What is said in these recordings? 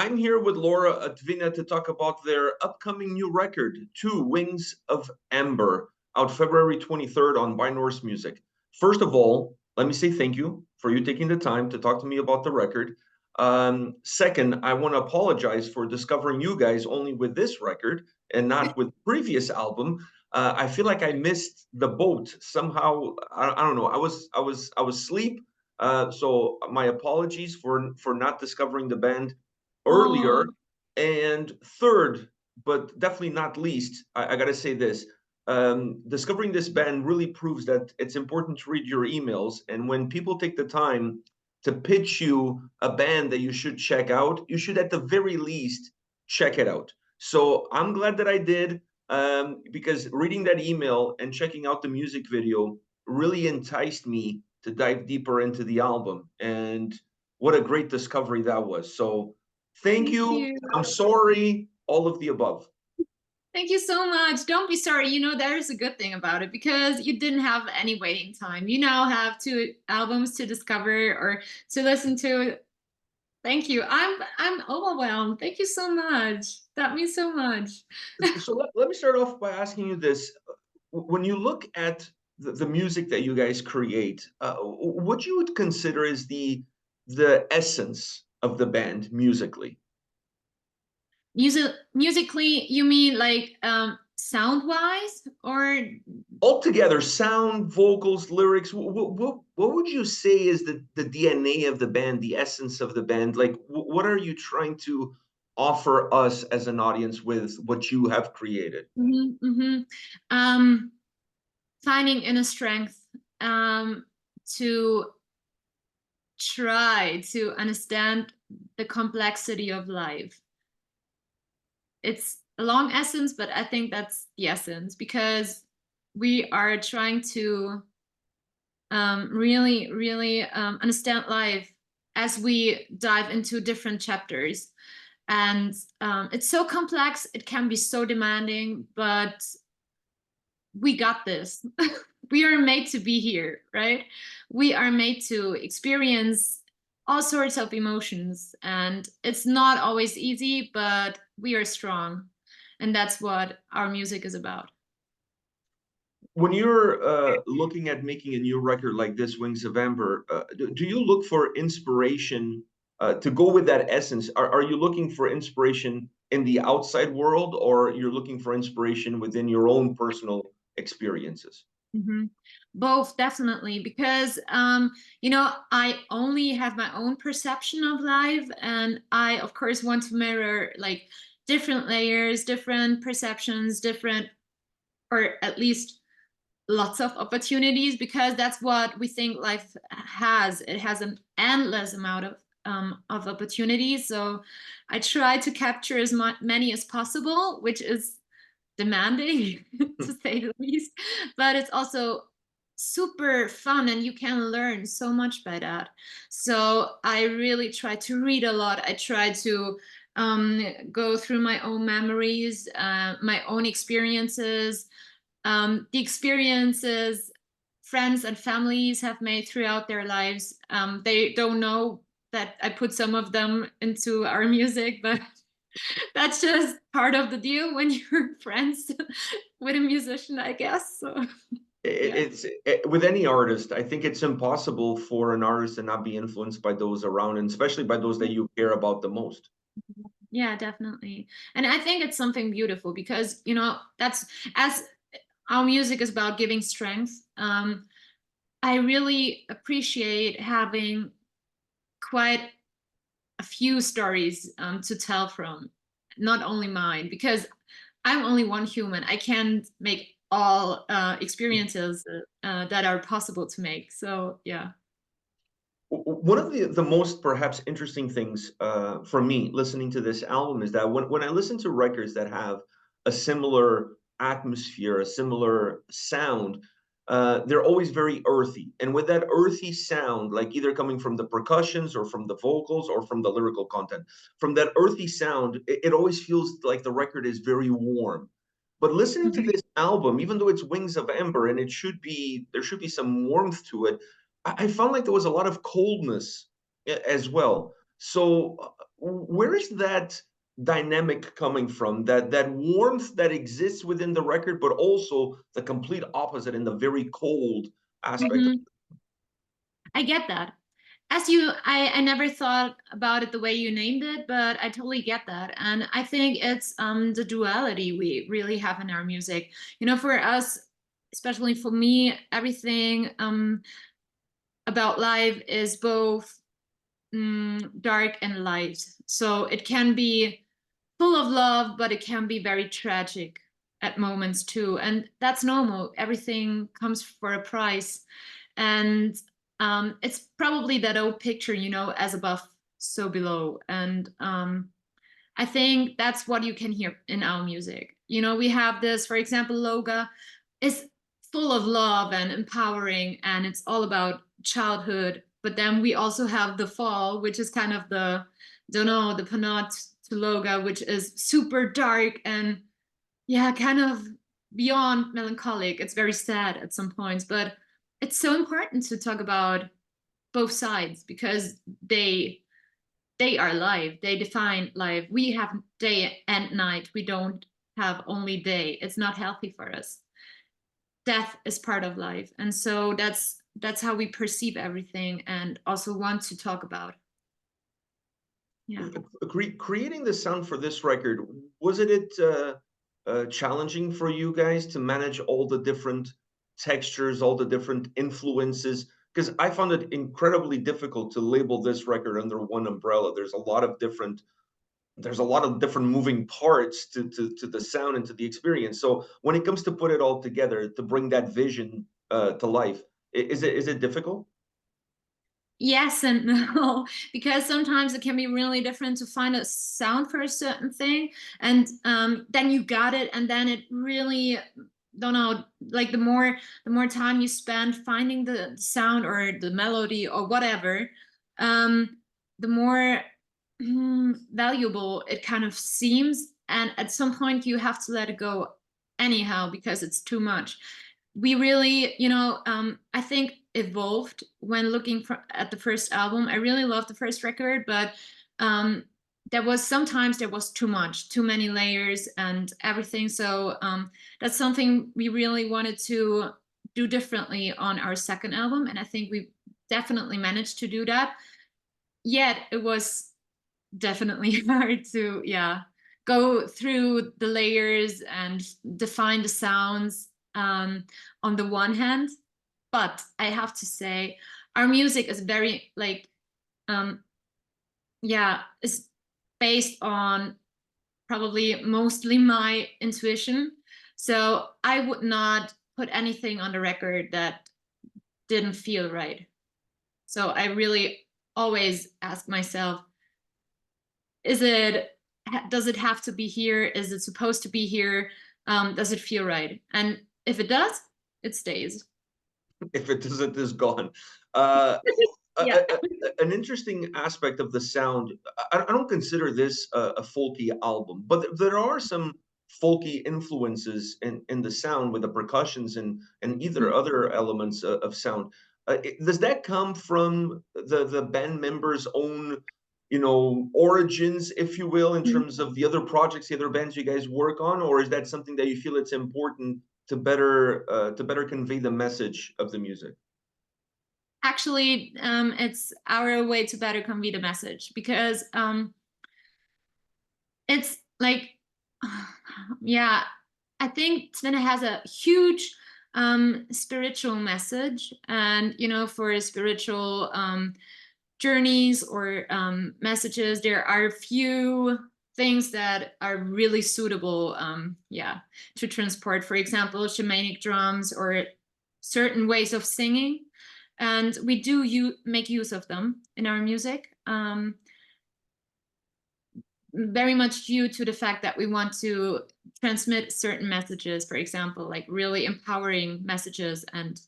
I'm here with Laura Tvinna to talk about their upcoming new record, Two Wings of Amber, out February 23rd on By Norse Music. First of all, let me say thank you for you taking the time to talk to me about the record. Second, I want to apologize for discovering you guys only with this record and not with the previous album. I feel like I missed the boat somehow. I don't know. I was asleep. So my apologies for not discovering the band earlier. Oh, And third, but definitely not least, I gotta say this. Discovering this band really proves that it's important to read your emails. And when people take the time to pitch you a band that you should check out, you should at the very least check it out. So I'm glad that I did, because reading that email and checking out the music video really enticed me to dive deeper into the album. And what a great discovery that was. So thank thank you. you. I'm sorry, all of the above. Thank you so much. Don't be sorry. There's a good thing about it because you didn't have any waiting time. You now have two albums to discover or to listen to. Thank you. I'm overwhelmed. Thank you so much. That means so much. So let me start off by asking you this. When you look at the music that you guys create, what you would consider is the essence of the band musically? Musically, you mean like sound wise or Altogether, sound, vocals, lyrics, what would you say is the DNA of the band, the essence of the band? Like, what are you trying to offer us as an audience with what you have created? Mhm, mhm. um finding inner strength to try to understand the complexity of life. It's a long essence, but I think that's the essence because we are trying to really understand life as we dive into different chapters. And it's so complex, it can be so demanding, but we got this. We are made to be here, right? We are made to experience all sorts of emotions, and it's not always easy, but we are strong. And that's what our music is about. When you're looking at making a new record like this, Wings of Amber, do you look for inspiration to go with that essence? Are you looking for inspiration in the outside world, or you're looking for inspiration within your own personal experiences? Mhm. Both, definitely, because I only have my own perception of life, and I, of course, want to mirror like different layers, different perceptions, different, or at least lots of opportunities, because that's what we think life has. It has an endless amount of opportunities. So I try to capture as many as possible, which is demanding to say the least, but it's also super fun and you can learn so much by that. So I really try to read a lot. I try to go through my own memories, my own experiences, the experiences friends and families have made throughout their lives. They don't know that I put some of them into our music, but that's just part of the deal when you're friends with a musician, I guess. So yeah. With any artist, I think it's impossible for an artist to not be influenced by those around, and especially by those that you care about the most. Yeah, definitely. And I think it's something beautiful because, that's as our music is about giving strength. I really appreciate having quite a few stories to tell from, not only mine, because I'm only one human. I can't make all experiences that are possible to make. So yeah. One of the most perhaps interesting things for me listening to this album is that when I listen to records that have a similar atmosphere, a similar sound, they're always very earthy. And with that earthy sound, like either coming from the percussions or from the vocals or from the lyrical content, from that earthy sound, it always feels like the record is very warm. But listening to Mhm. this album, even though it's Wings of Amber and there should be some warmth to it, I found like there was a lot of coldness as well. So Where is that dynamic coming from? That warmth that exists within the record, but also the complete opposite in the very cold aspect. Mhm. I get that. As you, I never thought about it the way you named it, but I totally get that. And I think it's the duality we really have in our music. You know, for us, especially for me, everything about life is both dark and light. So it can be full of love, but it can be very tragic at moments too. And that's normal. Everything comes for a price. And it's probably that old picture, you know, as above, so below. And I think that's what you can hear in our music. You know, we have this, for example, Loga is full of love and empowering, and it's all about childhood. But then we also have The Fall, which is kind of the, don't know, the penult to Loga, which is super dark and, yeah, kind of beyond melancholic. It's very sad at some points, but it's so important to talk about both sides because they are life. They define life. We have day and night. We don't have only day. It's not healthy for us. Death is part of life, and so that's how we perceive everything, and also want to talk about. Yeah. Creating the sound for this record, was it challenging for you guys to manage all the different textures, all the different influences? Because I found it incredibly difficult to label this record under one umbrella. There's a lot of different moving parts to the sound and to the experience. So when it comes to put it all together, to bring that vision to life, is it difficult? Yes and no, because sometimes it can be really different to find a sound for a certain thing, and then you got it, and then it really, don't know, like the more time you spend finding the sound or the melody or whatever, the more valuable it kind of seems, and at some point you have to let it go anyhow because it's too much. We really, I think evolved when looking at the first album. I really loved the first record, but sometimes there was too much, too many layers and everything. So that's something we really wanted to do differently on our second album, and I think we definitely managed to do that. Yet it was definitely hard to, yeah, go through the layers and define the sounds on the one hand. But I have to say our music is very like yeah, is based on probably mostly my intuition. So I would not put anything on the record that didn't feel right. So I really always ask myself, does it have to be here? Is it supposed to be here? Does it feel right? And if it does, it stays. If it doesn't, it's gone. Uh, Yeah. an interesting aspect of the sound. I don't consider this a folky album, but there are some folky influences in the sound with the percussions and either other elements of sound. Does that come from the band members' own, origins, if you will, in terms of the other projects, the other bands you guys work on, or is that something that you feel it's important to better convey the message of the music? Actually, it's our way to better convey the message because it's like, yeah, I think Tvinna has a huge spiritual message, and for a spiritual journeys or messages, there are a few things that are really suitable, yeah, to transport. For example, shamanic drums or certain ways of singing, and we do make use of them in our music. Very much due to the fact that we want to transmit certain messages, for example, like really empowering messages and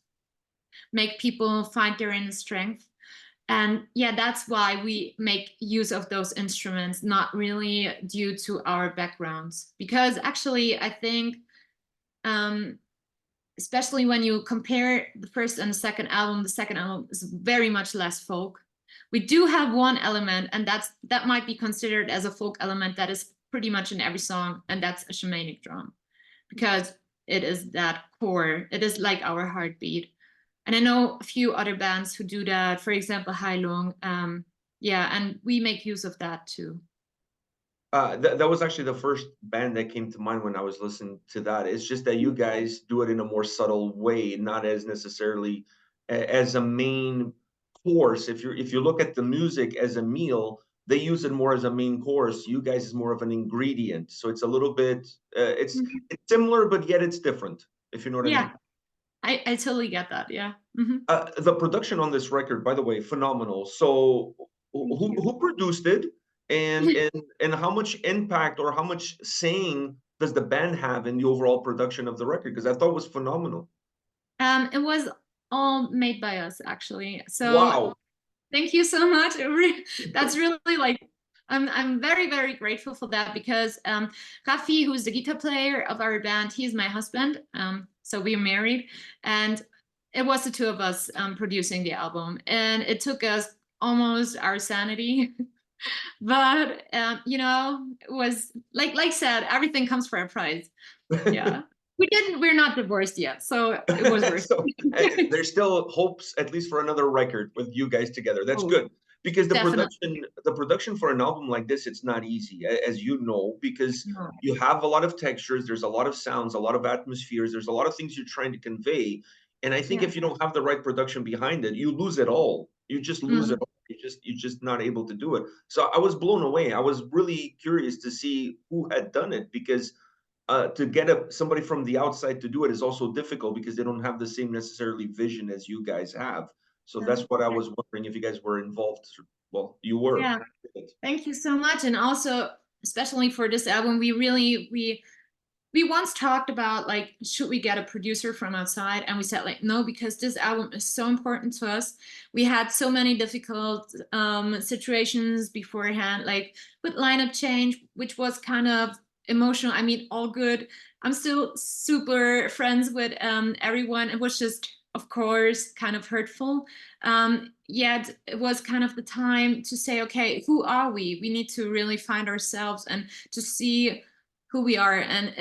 make people find their inner strength. And yeah, that's why we make use of those instruments, not really due to our backgrounds. Because actually, I think, especially when you compare the first and the second album is very much less folk. We do have one element, and that might be considered as a folk element that is pretty much in every song, and that's a shamanic drum, because it is that core. It is like our heartbeat. And I know a few other bands who do that, for example, Heilung. Yeah, and we make use of that too. That was actually the first band that came to mind when I was listening to that. It's just that you guys do it in a more subtle way, not as necessarily as a main course. If you look at the music as a meal, they use it more as a main course. You guys is more of an ingredient, so it's a little bit it's similar, but yet it's different. If you know what I Yeah, mean. I totally get that. Yeah. The production on this record, by the way, phenomenal. So Thank who produced it, and you. and how much impact or how much saying does the band have in the overall production of the record? Because I thought it was phenomenal. It was all made by us, actually. So Wow. thank you so much. That's really like I'm very, very grateful for that, because Rafi, who's the guitar player of our band, he's my husband. So we're married, and it was the two of us producing the album, and it took us almost our sanity. But it was like said, everything comes for a price. Yeah. We're not divorced yet, so it was worth So it. there's still hopes, at least for another record with you guys together. That's Oh, good because the definitely. production, the production for an album like this, it's not easy, as you know, because No. you have a lot of textures, there's a lot of sounds, a lot of atmospheres, there's a lot of things you're trying to convey. And I think Yeah. if you don't have the right production behind it, you lose it all. You just lose it Mhm. all. You're just not able to do it. So I was blown away. I was really curious to see who had done it, because to get somebody from the outside to do it is also difficult because they don't have the same necessarily vision as you guys have. So that's what I was wondering if you guys were involved. Well, you were. Yeah. Thank you so much. And also, especially for this album, we once talked about, like, should we get a producer from outside, and we said, like, no, because this album is so important to us. We had so many difficult situations beforehand, like with lineup change, which was kind of emotional. I mean, all good. I'm still super friends with everyone. It was just, of course, kind of hurtful. Yet it was kind of the time to say, okay, who are we? We need to really find ourselves and to see who we are. And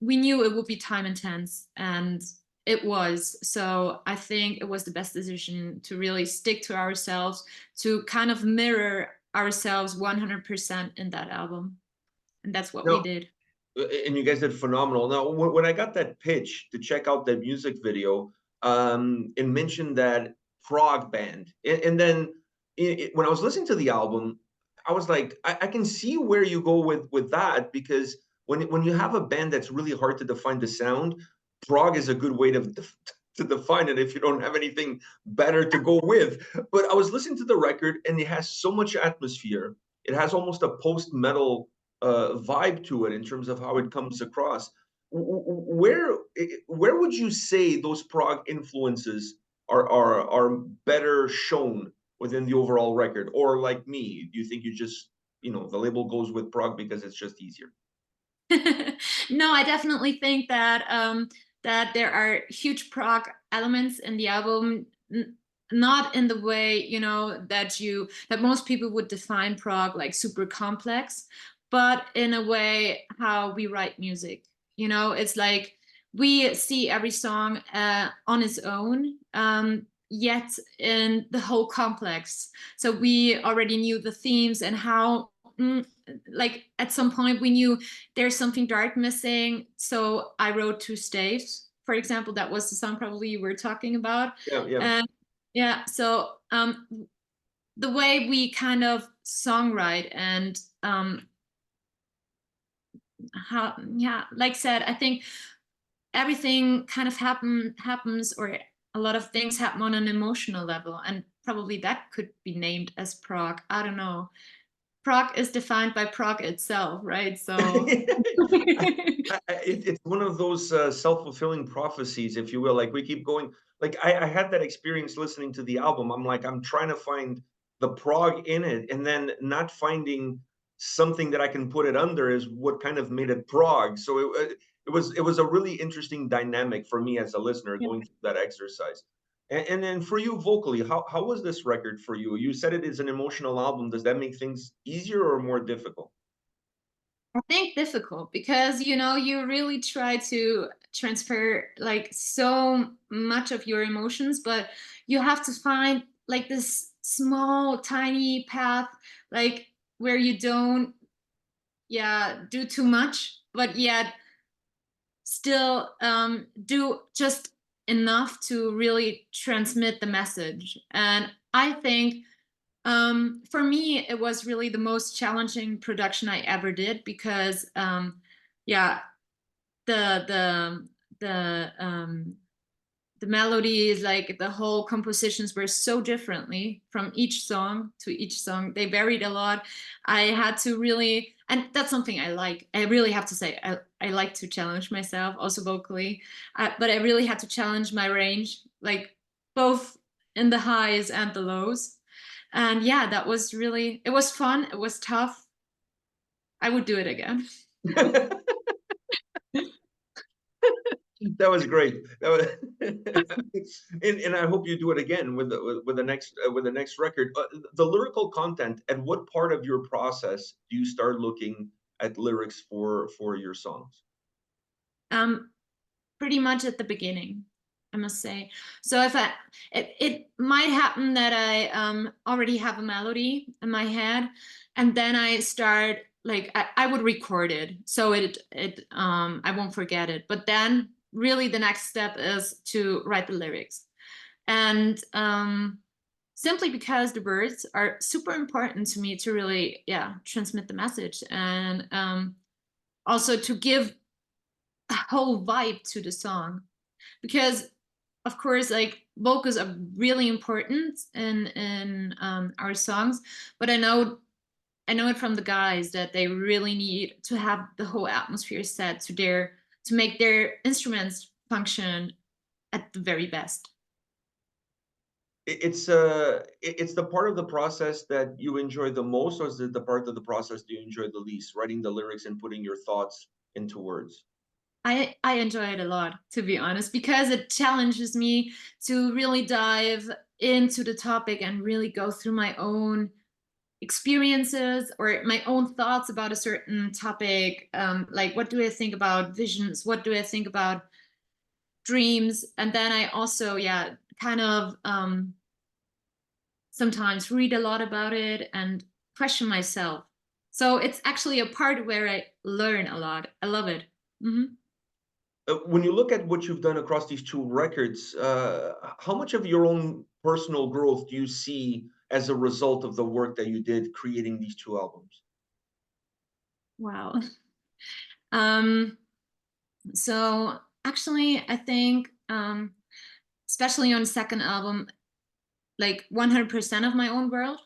we knew it would be time intense, and it was. So I think it was the best decision to really stick to ourselves, to kind of mirror ourselves 100% in that album, and that's what we No, did. and you guys did phenomenal. Now, when I got that pitch to check out that music video, it mentioned that prog band, and then when I was listening to the album, I was like, I can see where you go with that, because when you have a band that's really hard to define the sound, prog is a good way to define it if you don't have anything better to go with. But I was listening to the record, and it has so much atmosphere. It has almost a post metal vibe to it in terms of how it comes across. Where would you say those prog influences are better shown within the overall record? Or like me, do you think you just, the label goes with prog because it's just easier? No, I definitely think that that there are huge prog elements in the album, not in the way, that most people would define prog, like super complex, but in a way how we write music. It's like we see every song on its own, yet in the whole complex. So we already knew the themes and how. Like at some point we knew there's something dark missing. So I wrote two staves, for example. That was the song probably you were talking about. Yeah, yeah. And yeah, so the way we kind of songwrite and how, yeah, like said, I think everything kind of happens, or a lot of things happen on an emotional level, and probably that could be named as prog. I don't know. Prog is defined by prog itself, right? So It's one of those self-fulfilling prophecies, if you will. Like we keep going. Like I had that experience listening to the album. I'm like, I'm trying to find the prog in it, and then not finding something that I can put it under is what kind of made it prog. So it was a really interesting dynamic for me as a listener going through that exercise. And then for you vocally, how was this record for you? You said it is an emotional album. Does that make things easier or more difficult? I think difficult because you really try to transfer like so much of your emotions, but you have to find like this small tiny path, like where you don't, yeah, do too much, but yet still do just enough to really transmit the message. And I think for me, it was really the most challenging production I ever did because, yeah, the the melodies, like the whole compositions were so differently from each song to each song. They varied a lot. I had to really, and that's something I like. I really have to say, I like to challenge myself also vocally, but I really had to challenge my range, like both in the highs and the lows. And yeah, that was really, it was fun. It was tough. I would do it again. That was great. That was, and I hope you do it again with the next record. The lyrical content. At what part of your process do you start looking at lyrics for your songs? Um, Pretty much at the beginning, I must say. So if it might happen that I already have a melody in my head, and then I start like I would record it so it I won't forget it. But then really the next step is to write the lyrics, and simply because the words are super important to me to really, yeah, transmit the message, and also to give a whole vibe to the song. Because of course, like vocals are really important in our songs, but I know it from the guys that they really need to have the whole atmosphere set to make their instruments function at the very best. It's the part of the process that you enjoy the most, or is it the part of the process that you enjoy the least, writing the lyrics and putting your thoughts into words? I enjoy it a lot, to be honest, because it challenges me to really dive into the topic and really go through my own experiences or my own thoughts about a certain topic. Like, what do I think about visions? What do I think about dreams? And then I also, yeah, kind of sometimes read a lot about it and question myself. So it's actually a part where I learn a lot. I love it. Mm-hmm. When you look at what you've done across these two records, how much of your own personal growth do you see as a result of the work that you did creating these two albums? Wow. Um, so actually, I think, especially on the second album, like 100% of my own world.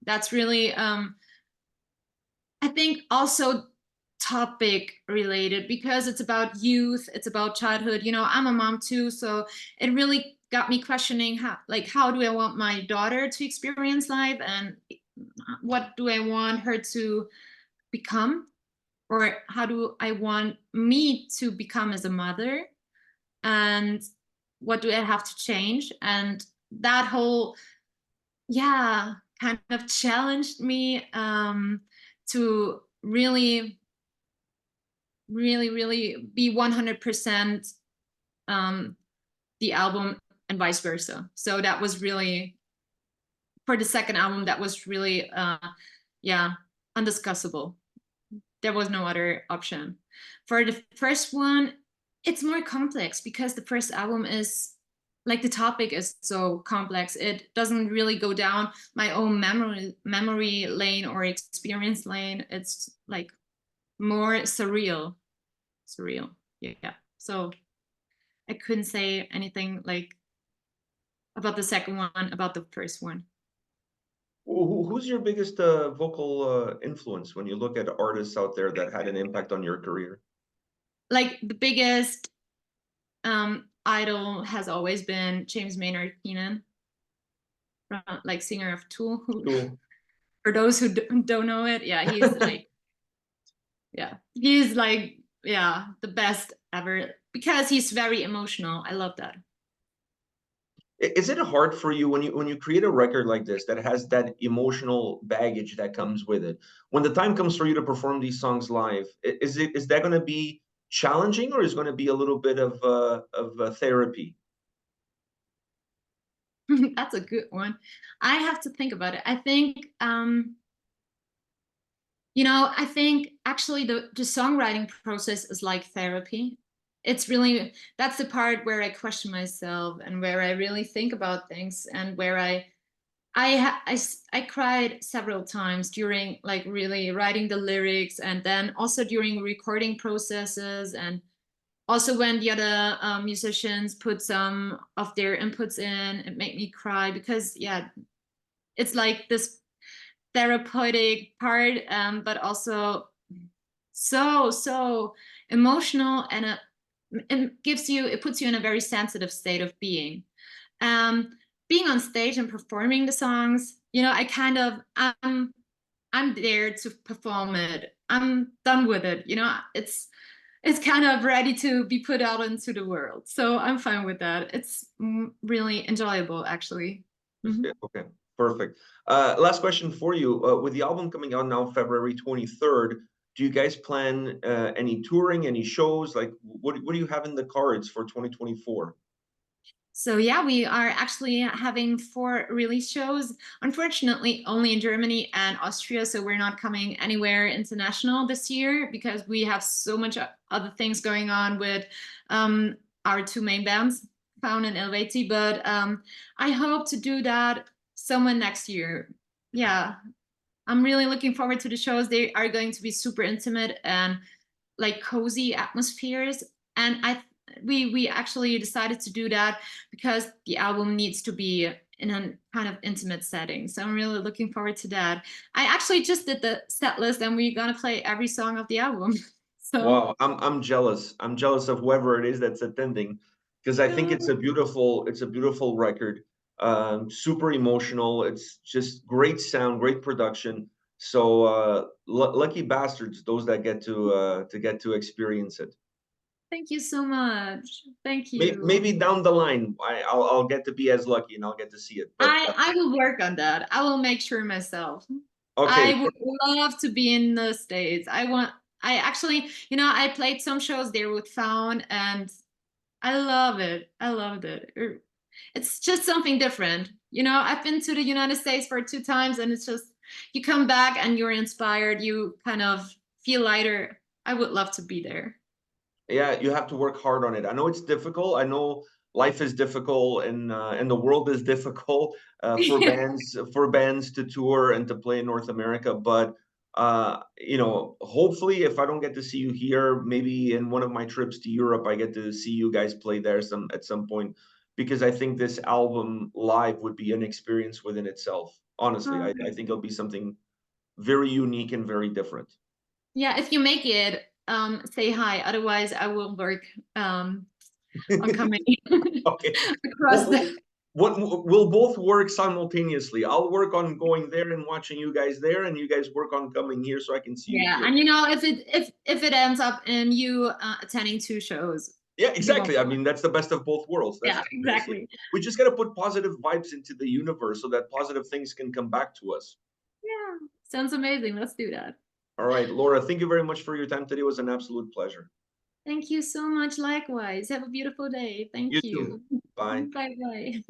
That's really, I think, also topic related because it's about youth, it's about childhood. I'm a mom too, so it really got me questioning how do I want my daughter to experience life, and what do I want her to become, or how do I want me to become as a mother, and what do I have to change? And that whole, yeah, kind of challenged me to really, really, really be 100% um, the album and vice versa. So that was really, for the second album, that was really, yeah, undiscussable. There was no other option. For the first one, it's more complex because the first album is like the topic is so complex. It doesn't really go down my own memory lane or experience lane. It's like more surreal. Yeah. So I couldn't say anything like about the second one, about the first one. Who's your biggest vocal influence when you look at artists out there that had an impact on your career? Like the biggest idol has always been James Maynard Keenan, like singer of Tool. Who, Cool. for those who don't know it, yeah, he's like, yeah, he's like, yeah, the best ever because he's very emotional. I love that. Is it hard for you when you create a record like this that has that emotional baggage that comes with it? When the time comes for you to perform these songs live, is that going to be challenging, or is going to be a little bit of therapy? That's a good one. I have to think about it. I think I think actually the songwriting process is like therapy. It's really, that's the part where I question myself and where I really think about things, and where I cried several times during like really writing the lyrics, and then also during recording processes, and also when the other musicians put some of their inputs in. It made me cry because yeah, it's like this therapeutic part, but also so emotional, and it puts you in a very sensitive state of being. Um, Being on stage and performing the songs, I kind of I'm there to perform it. I'm done with it. It's kind of ready to be put out into the world. So I'm fine with that. It's really enjoyable, actually. Mhm. Okay, perfect. Last question for you. With the album coming out now, February 23rd, do you guys plan any touring, any shows? Like, what do you have in the cards for 2024? So yeah, we are actually having 4 release shows. Unfortunately, only in Germany and Austria. So we're not coming anywhere international this year because we have so much other things going on with our 2 main bands, Faun and Elveti. But I hope to do that somewhere next year. Yeah, I'm really looking forward to the shows. They are going to be super intimate and like cozy atmospheres. And we actually decided to do that because the album needs to be in a kind of intimate setting. So I'm really looking forward to that. I actually just did the set list, and we're gonna play every song of the album. So Wow, I'm jealous. I'm jealous of whoever it is that's attending, because I think it's a beautiful record. Super emotional. It's just great sound, great production. So lucky bastards, those that get to experience it. thank you so much. Thank Maybe you. down the line, I'll get to be as lucky and I'll get to see it. But I will work on that. I will make sure myself. okay, I would love to be in the States. I actually, I played some shows there with Found, and I love it. I loved it. It's just something different. I've been to the United States for 2 times, and it's just, you come back and you're inspired. You kind of feel lighter. I would love to be there. yeah, you have to work hard on it. I know it's difficult. I know life is difficult, and the world is difficult for bands to tour and to play in North America. But hopefully, if I don't get to see you here, maybe in one of my trips to Europe, I get to see you guys play there at some point, because I think this album live would be an experience within itself. Honestly, Oh, I think it'll be something very unique and very different. yeah, if you make it, say hi. Otherwise, I will work on coming Okay. across What, the. we'll both work simultaneously. I'll work on going there and watching you guys there, and you guys work on coming here so I can see you Yeah, here. and if it ends up in you attending 2 shows, Yeah, you won't. exactly. I mean, that's the best of both worlds. Yeah, exactly. We just got to put positive vibes into the universe so that positive things can come back to us. Yeah, sounds amazing. Let's do that. All right, Laura, thank you very much for your time today. It was an absolute pleasure. Thank you so much. Likewise. Have a beautiful day. You Thank too. you. Bye. Bye bye.